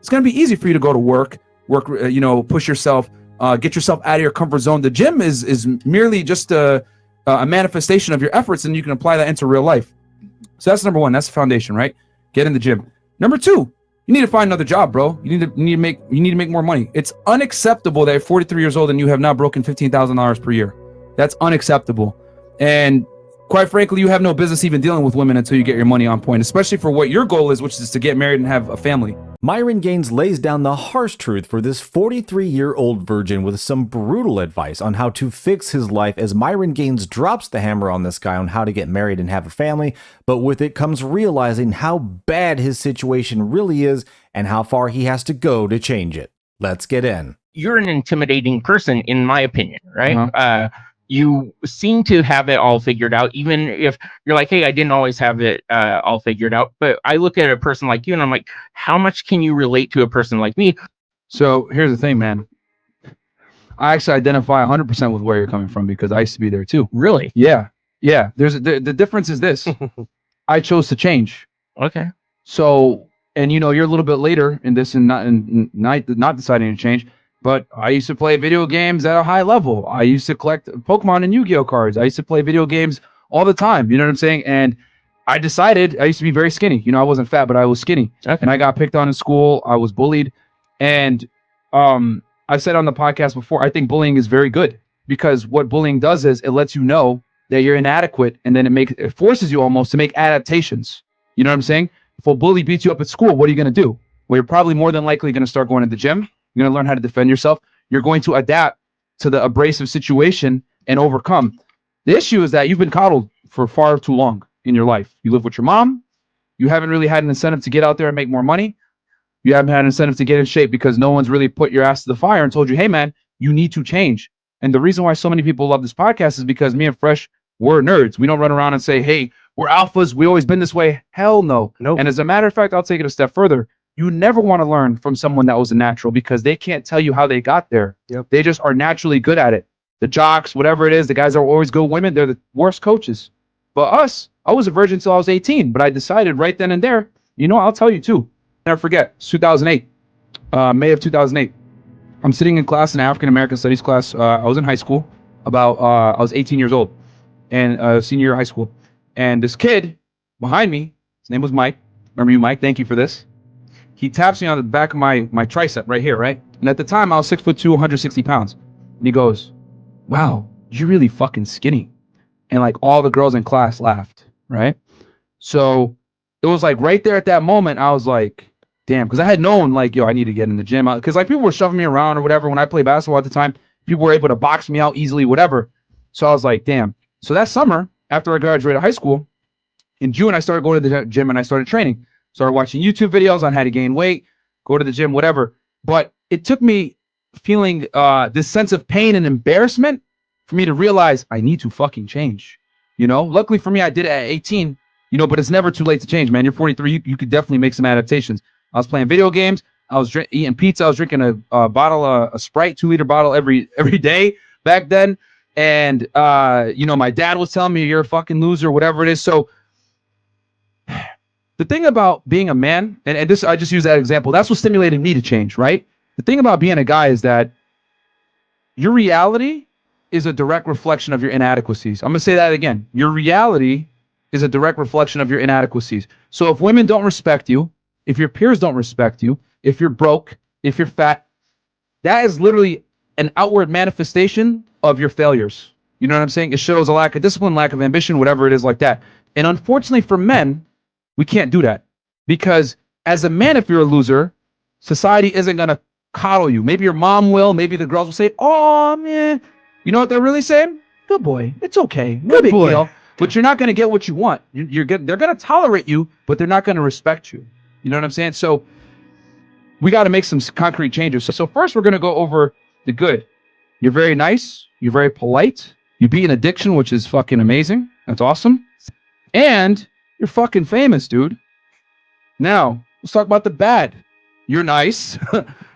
it's going to be easy for you to go to work, push yourself, get yourself out of your comfort zone. The gym is merely just a manifestation of your efforts, and you can apply that into real life. So that's number one. That's the foundation, right? Get in the gym. Number two, you need to find another job, bro. You need to make more money. It's unacceptable that you're 43 years old and you have not broken $15,000 per year. That's unacceptable. And quite frankly, you have no business even dealing with women until you get your money on point, especially for what your goal is, which is to get married and have a family. Myron Gaines lays down the harsh truth for this 43-year-old virgin with some brutal advice on how to fix his life as Myron Gaines drops the hammer on this guy on how to get married and have a family, but with it comes realizing how bad his situation really is and how far he has to go to change it. Let's get in. You're an intimidating person, in my opinion, right? You seem to have it all figured out, even if you're like, hey, I didn't always have it all figured out. But I look at a person like you and I'm like, how much can you relate to a person like me? So here's the thing, man. I actually identify 100% with where you're coming from because I used to be there too. Really? Yeah. The difference is this. I chose to change. Okay. So, and you're a little bit later in this and not deciding to change. But I used to play video games at a high level. I used to collect Pokemon and Yu-Gi-Oh cards. I used to play video games all the time. You know what I'm saying? And I decided, I used to be very skinny. I wasn't fat, but I was skinny. Okay. And I got picked on in school. I was bullied. And I've said on the podcast before, I think bullying is very good because what bullying does is it lets you know that you're inadequate, and then it forces you almost to make adaptations. You know what I'm saying? If a bully beats you up at school, what are you going to do? Well, you're probably more than likely going to start going to the gym. You're going to learn how to defend yourself. You're going to adapt to the abrasive situation and overcome. The issue is that you've been coddled for far too long in your life. You live with your mom. You haven't really had an incentive to get out there and make more money. You haven't had an incentive to get in shape because no one's really put your ass to the fire and told you, hey, man, you need to change. And the reason why so many people love this podcast is because me and Fresh, we're nerds. We don't run around and say, hey, we're alphas. We always been this way. Hell no. Nope. And as a matter of fact, I'll take it a step further. You never want to learn from someone that was a natural because they can't tell you how they got there. Yep. They just are naturally good at it. The jocks, whatever it is, the guys that are always good women, they're the worst coaches. But us, I was a virgin until I was 18, but I decided right then and there, I'll tell you too. Never forget, it's 2008, May of 2008. I'm sitting in class, in African American Studies class. I was in high school. I was 18 years old and senior year of high school. And this kid behind me, his name was Mike. Remember you, Mike? Thank you for this. He taps me on the back of my tricep right here, right? And at the time, I was 6'2", 160 pounds. And he goes, wow, you're really fucking skinny. And like all the girls in class laughed, right? So it was like right there at that moment, I was like, damn, because I had known like, I need to get in the gym. Because like people were shoving me around or whatever. When I played basketball at the time, people were able to box me out easily, whatever. So I was like, damn. So that summer, after I graduated high school, in June, I started going to the gym and I started training. Started watching YouTube videos on how to gain weight, go to the gym, whatever. But it took me feeling this sense of pain and embarrassment for me to realize I need to fucking change. Luckily for me, I did it at 18, but it's never too late to change, man. You're 43, you could definitely make some adaptations. I was playing video games. I was eating pizza. I was drinking a bottle, a Sprite 2-liter bottle every day back then. And, my dad was telling me you're a fucking loser, whatever it is. So the thing about being a man, and this, I just use that example, that's what stimulated me to change, right? The thing about being a guy is that your reality is a direct reflection of your inadequacies. I'm going to say that again. Your reality is a direct reflection of your inadequacies. So if women don't respect you, if your peers don't respect you, if you're broke, if you're fat, that is literally an outward manifestation of your failures. You know what I'm saying? It shows a lack of discipline, lack of ambition, whatever it is like that. And unfortunately for men, we can't do that because as a man, if you're a loser, society isn't going to coddle you. Maybe your mom will, maybe the girls will say, oh man, you know what they're really saying? Good boy. It's okay. No big deal. But you're not going to get what you want. They're going to tolerate you, but they're not going to respect you. You know what I'm saying? So we got to make some concrete changes. So first we're going to go over the good. You're very nice. You're very polite. You beat an addiction, which is fucking amazing. That's awesome. And you're fucking famous, dude. Now, let's talk about the bad. You're nice.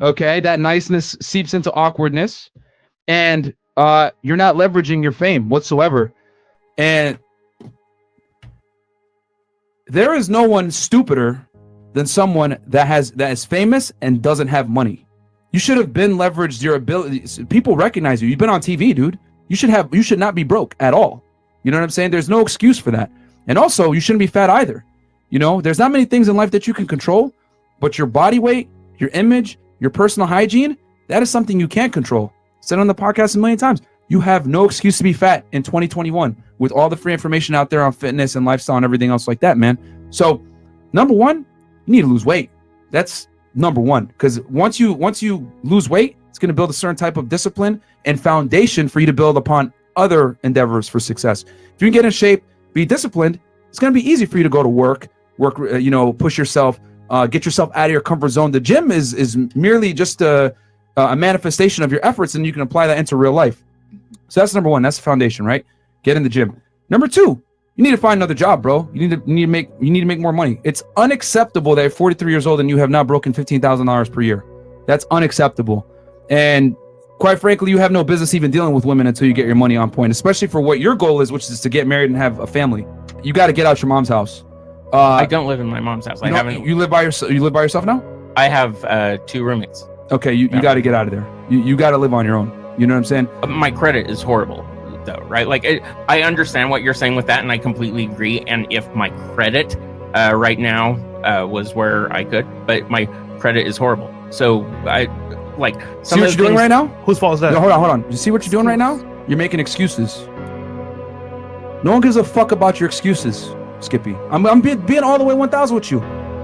Okay, that niceness seeps into awkwardness. And you're not leveraging your fame whatsoever. And there is no one stupider than someone that is famous and doesn't have money. You should have been leveraged your abilities. People recognize you. You've been on TV, dude. You should not be broke at all. You know what I'm saying? There's no excuse for that. And also, you shouldn't be fat either. You know, there's not many things in life that you can control, but your body weight, your image, your personal hygiene, that is something you can't control. Said on the podcast a million times. You have no excuse to be fat in 2021 with all the free information out there on fitness and lifestyle and everything else like that, man. So, number one, you need to lose weight. That's number one, because once you lose weight, it's going to build a certain type of discipline and foundation for you to build upon other endeavors for success. If you can get in shape, be disciplined, it's going to be easy for you to go to work, push yourself, get yourself out of your comfort zone. The gym is merely just a manifestation of your efforts, and you can apply that into real life. So that's number one. That's the foundation, right? Get in the gym. Number two, you need to find another job, bro. You need to make more money. It's unacceptable that you're 43 years old and you have not broken $15,000 per year. That's unacceptable. And quite frankly, you have no business even dealing with women until you get your money on point, especially for what your goal is, which is to get married and have a family. You got to get out your mom's house. I don't live in my mom's house. You live by yourself. You live by yourself now? I have 2 roommates. Okay, you got to get out of there. You got to live on your own. You know what I'm saying? My credit is horrible, though, right? Like, I understand what you're saying with that, and I completely agree. And if my credit right now was where I could, but my credit is horrible. So I like. See what you're doing right now? Whose fault is that? No, hold on. You see what you're doing right now? You're making excuses. No one gives a fuck about your excuses, Skippy. I'm being all the way 1,000 with you.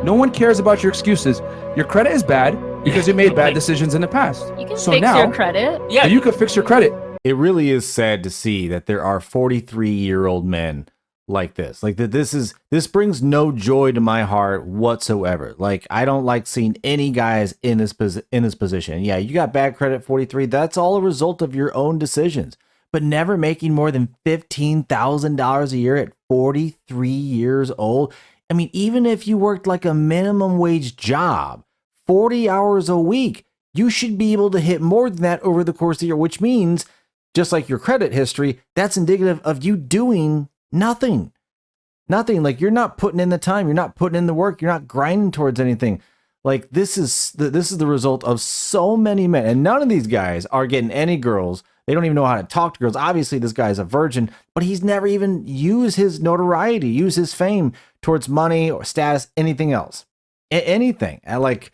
No one cares about your excuses. Your credit is bad because you made bad decisions in the past. You can fix your credit. Yeah, you can fix your credit. It really is sad to see that there are 43-year-old men like this. Like that this brings no joy to my heart whatsoever. Like, I don't like seeing any guys in this position. Yeah, you got bad credit 43. That's all a result of your own decisions. But never making more than $15,000 a year at 43 years old. I mean, even if you worked like a minimum wage job, 40 hours a week, you should be able to hit more than that over the course of the year, which means, just like your credit history, that's indicative of you doing nothing. Nothing. Like, you're not putting in the time, you're not putting in the work, you're not grinding towards anything. Like, this is the result of so many men, and none of these guys are getting any girls. They don't even know how to talk to girls. Obviously, this guy's a virgin, but he's never even used his notoriety, used his fame towards money or status, anything else. Anything. And like,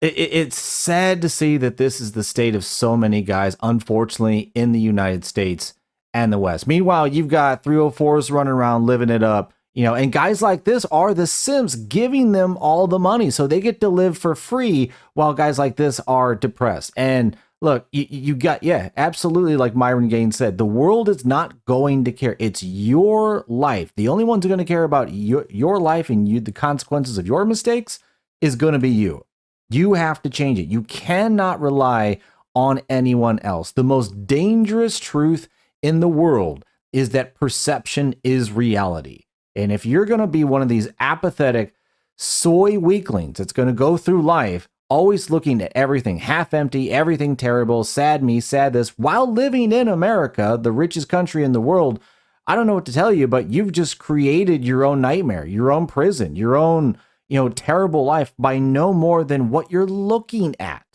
it's sad to see that this is the state of so many guys, unfortunately, in the United States and the West. Meanwhile, you've got 304s running around living it up, you know, and guys like this are the simps, giving them all the money so they get to live for free, while guys like this are depressed. And look, you got, yeah, absolutely, like Myron Gaines said, the world is not going to care. It's your life. The only ones who are going to care about your life and the consequences of your mistakes is going to be you. You have to change it. You cannot rely on anyone else. The most dangerous truth in the world is that perception is reality. And if you're going to be one of these apathetic soy weaklings that's going to go through life always looking at everything half empty, everything terrible, sad me, sad this, while living in America, the richest country in the world, I don't know what to tell you, but you've just created your own nightmare, your own prison, your own, terrible life by no more than what you're looking at.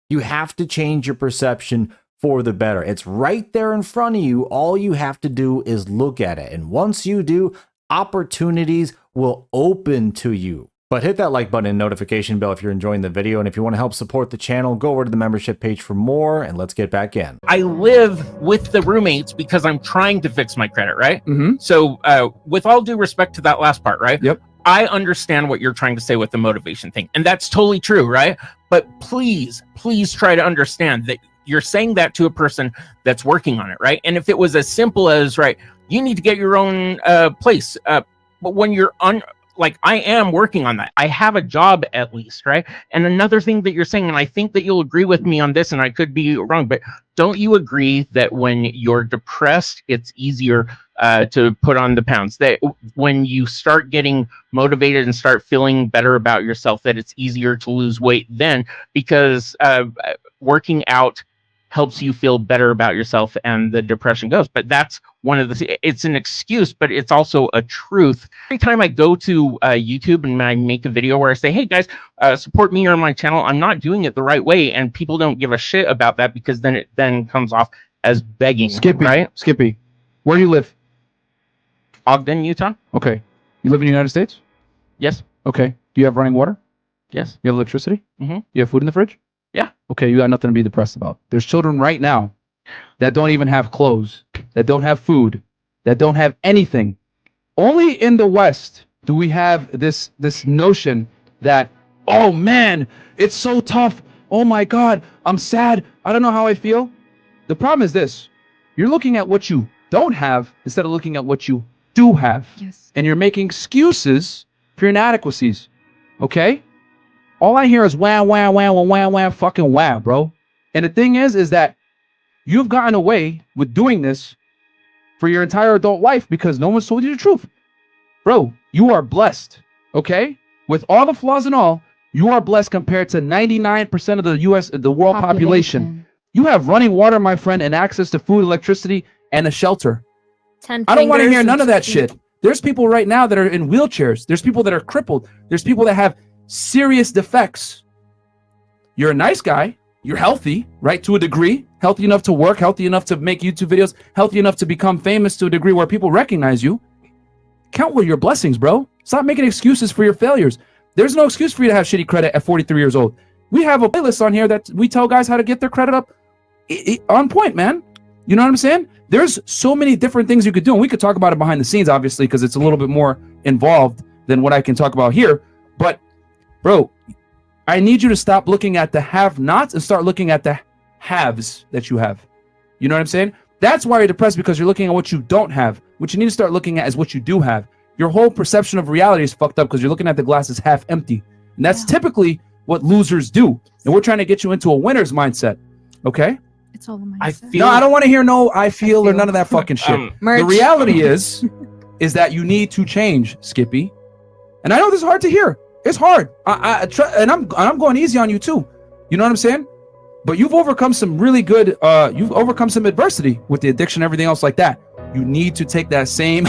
You have to change your perception for the better. It's right there in front of you. All you have to do is look at it. And once you do, opportunities will open to you. But hit that like button and notification bell if you're enjoying the video. And if you want to help support the channel, go over to the membership page for more, and let's get back in. I live with the roommates because I'm trying to fix my credit, right? Mm-hmm. So with all due respect to that last part, right? Yep. I understand what you're trying to say with the motivation thing. And that's totally true, right? But please try to understand that you're saying that to a person that's working on it, right? And if it was as simple as, right, you need to get your own place. But when you're like, I am working on that. I have a job at least, right? And another thing that you're saying, and I think that you'll agree with me on this, and I could be wrong, but don't you agree that when you're depressed, it's easier to put on the pounds? That when you start getting motivated and start feeling better about yourself, that it's easier to lose weight then, because working out helps you feel better about yourself and the depression goes. But that's one of it's an excuse, but it's also a truth. Every time I go to YouTube and I make a video where I say, hey guys, support me or my channel, I'm not doing it the right way. And people don't give a shit about that, because then it then comes off as begging. Skippy, right? Skippy, where do you live? Ogden, Utah. Okay. You live in the United States? Yes. Okay. Do you have running water? Yes. You have electricity? Mm-hmm. You have food in the fridge? Yeah. Okay, you got nothing to be depressed about. There's children right now that don't even have clothes, that don't have food, that don't have anything. Only in the West do we have this notion that, oh man, it's so tough. Oh my God, I'm sad. I don't know how I feel. The problem is this. You're looking at what you don't have instead of looking at what you do have. Yes. And you're making excuses for your inadequacies. Okay? All I hear is wah, wah, wah, wah, wah, wah, fucking wah, bro. And the thing is that you've gotten away with doing this for your entire adult life because no one's told you the truth. Bro, you are blessed, okay? With all the flaws and all, you are blessed compared to 99% of the world population. You have running water, my friend, and access to food, electricity, and a shelter. I don't want to hear none of that shit. There's people right now that are in wheelchairs. There's people that are crippled. There's people that have serious defects. You're a nice guy. You're healthy, right? To a degree. Healthy enough to work, healthy enough to make YouTube videos, healthy enough to become famous to a degree where people recognize you. Count with your blessings, bro. Stop making excuses for your failures. There's no excuse for you to have shitty credit at 43 years old. We have a playlist on here that we tell guys how to get their credit up on point, man. You know what I'm saying? There's so many different things you could do, and we could talk about it behind the scenes, obviously, because it's a little bit more involved than what I can talk about here. But, bro, I need you to stop looking at the have-nots and start looking at the haves that you have. You know what I'm saying? That's why you're depressed, because you're looking at what you don't have. What you need to start looking at is what you do have. Your whole perception of reality is fucked up because you're looking at the glass as half empty. And that's typically what losers do. And we're trying to get you into a winner's mindset. Okay? It's all the mindset. No, I don't want to hear no I feel or none of that fucking shit. The reality is that you need to change, Skippy. And I know this is hard to hear. It's hard. And I'm going easy on you too. You know what I'm saying? But you've overcome some really good you've overcome some adversity with the addiction and everything else like that. You need to take that same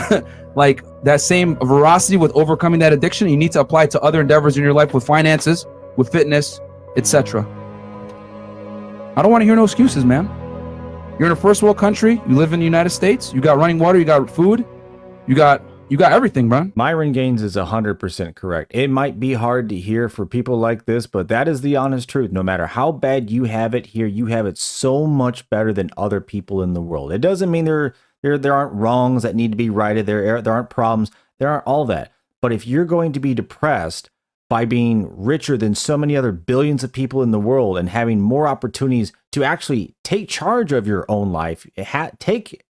that same veracity with overcoming that addiction. You need to apply it to other endeavors in your life, with finances, with fitness, etc. I don't want to hear no excuses, man. You're in a first world country. You live in the United States. You got running water. You got food. You got everything, bro. Myron Gaines is 100% correct. It might be hard to hear for people like this, but that is the honest truth. No matter how bad you have it here, you have it so much better than other people in the world. It doesn't mean there aren't wrongs that need to be righted. There aren't problems. There aren't all that. But if you're going to be depressed by being richer than so many other billions of people in the world and having more opportunities to actually take charge of your own life, take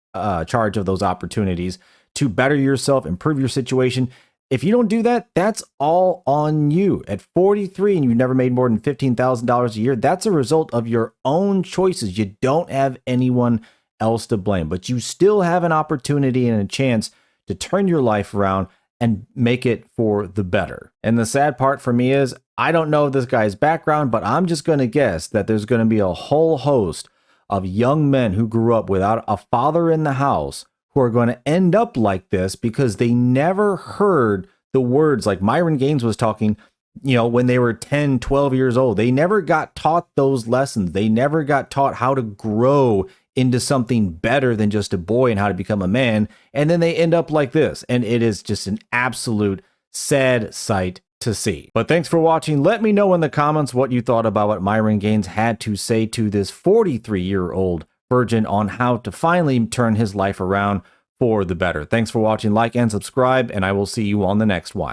charge of those opportunities to better yourself, improve your situation. If you don't do that, that's all on you. At 43 and you've never made more than $15,000 a year, that's a result of your own choices. You don't have anyone else to blame, but you still have an opportunity and a chance to turn your life around and make it for the better. And the sad part for me is I don't know this guy's background, but I'm just going to guess that there's going to be a whole host of young men who grew up without a father in the house who are going to end up like this because they never heard the words like Myron Gaines was talking, when they were 10, 12 years old. They never got taught those lessons. They never got taught how to grow into something better than just a boy and how to become a man. And then they end up like this. And it is just an absolute sad sight to see. But thanks for watching. Let me know in the comments what you thought about what Myron Gaines had to say to this 43-year-old virgin on how to finally turn his life around for the better. Thanks for watching. Like and subscribe, and I will see you on the next one.